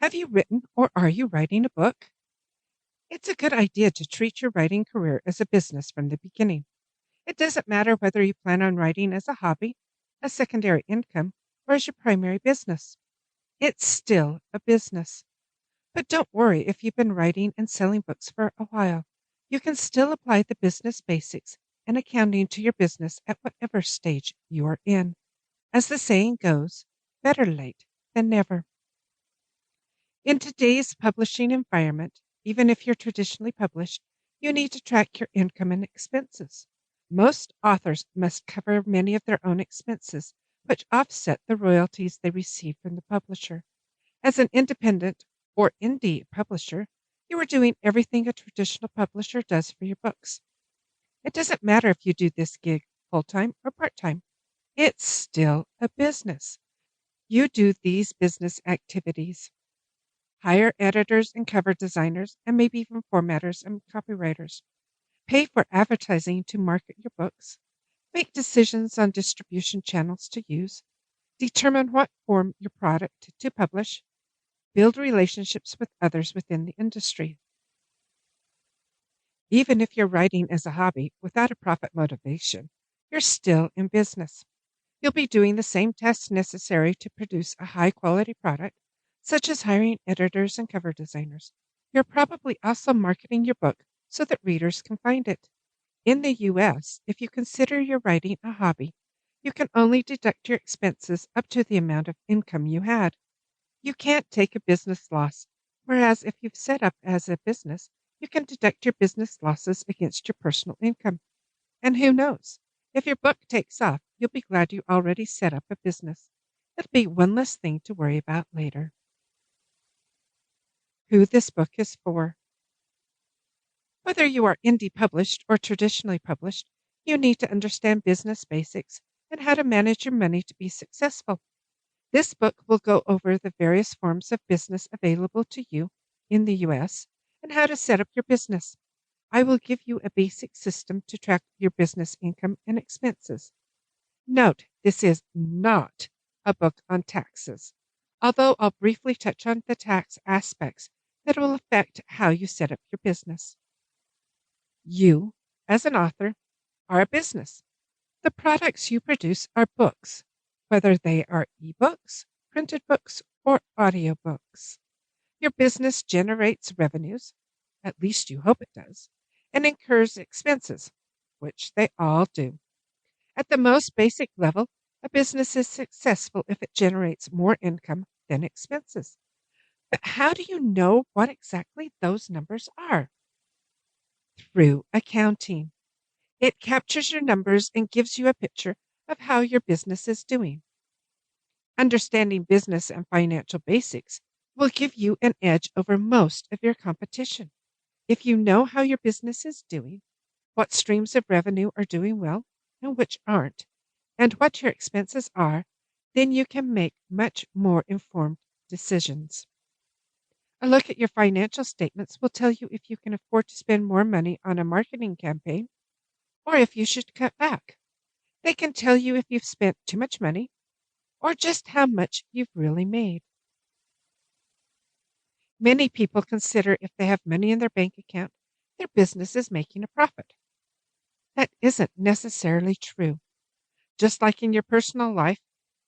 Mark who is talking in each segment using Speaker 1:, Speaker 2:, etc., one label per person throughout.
Speaker 1: Have you written or are you writing a book? It's a good idea to treat your writing career as a business from the beginning. It doesn't matter whether you plan on writing as a hobby, a secondary income, or as your primary business. It's still a business. But don't worry if you've been writing and selling books for a while. You can still apply the business basics and accounting to your business at whatever stage you are in. As the saying goes, better late than never. In today's publishing environment, even if you're traditionally published, you need to track your income and expenses. Most authors must cover many of their own expenses, which offset the royalties they receive from the publisher. As an independent or indie publisher, you are doing everything a traditional publisher does for your books. It doesn't matter if you do this gig full-time or part-time. It's still a business. You do these business activities. Hire editors and cover designers, and maybe even formatters and copywriters. Pay for advertising to market your books. Make decisions on distribution channels to use. Determine what form your product to publish. Build relationships with others within the industry. Even if you're writing as a hobby without a profit motivation, you're still in business. You'll be doing the same tasks necessary to produce a high quality product, such as hiring editors and cover designers. You're probably also marketing your book so that readers can find it. In the US, if you consider your writing a hobby, you can only deduct your expenses up to the amount of income you had. You can't take a business loss, whereas if you've set up as a business, you can deduct your business losses against your personal income. And who knows? If your book takes off, you'll be glad you already set up a business. It'll be one less thing to worry about later. Who this book is for. Whether you are indie published or traditionally published, you need to understand business basics and how to manage your money to be successful. This book will go over the various forms of business available to you in the US and how to set up your business. I will give you a basic system to track your business income and expenses. Note, this is not a book on taxes, although I'll briefly touch on the tax aspects that will affect how you set up your business. You, as an author, are a business. The products you produce are books, whether they are ebooks, printed books, or audiobooks. Your business generates revenues, at least you hope it does, and incurs expenses, which they all do. At the most basic level, a business is successful if it generates more income than expenses. But how do you know what exactly those numbers are? Through accounting. It captures your numbers and gives you a picture of how your business is doing. Understanding business and financial basics will give you an edge over most of your competition. If you know how your business is doing, what streams of revenue are doing well and which aren't, and what your expenses are, then you can make much more informed decisions. A look at your financial statements will tell you if you can afford to spend more money on a marketing campaign or if you should cut back. They can tell you if you've spent too much money or just how much you've really made. Many people consider if they have money in their bank account, their business is making a profit. That isn't necessarily true. Just like in your personal life,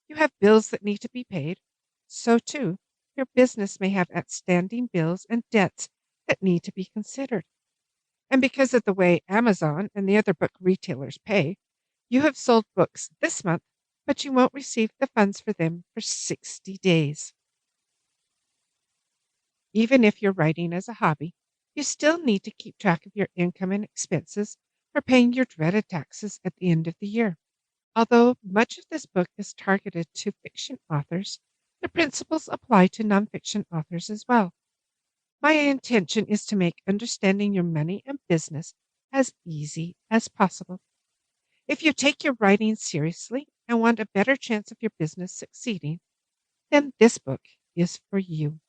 Speaker 1: you have bills that need to be paid. So too, your business may have outstanding bills and debts that need to be considered. And because of the way Amazon and the other book retailers pay, you have sold books this month, but you won't receive the funds for them for 60 days. Even if you're writing as a hobby, you still need to keep track of your income and expenses for paying your dreaded taxes at the end of the year. Although much of this book is targeted to fiction authors, the principles apply to nonfiction authors as well. My intention is to make understanding your money and business as easy as possible. If you take your writing seriously and want a better chance of your business succeeding, then this book is for you.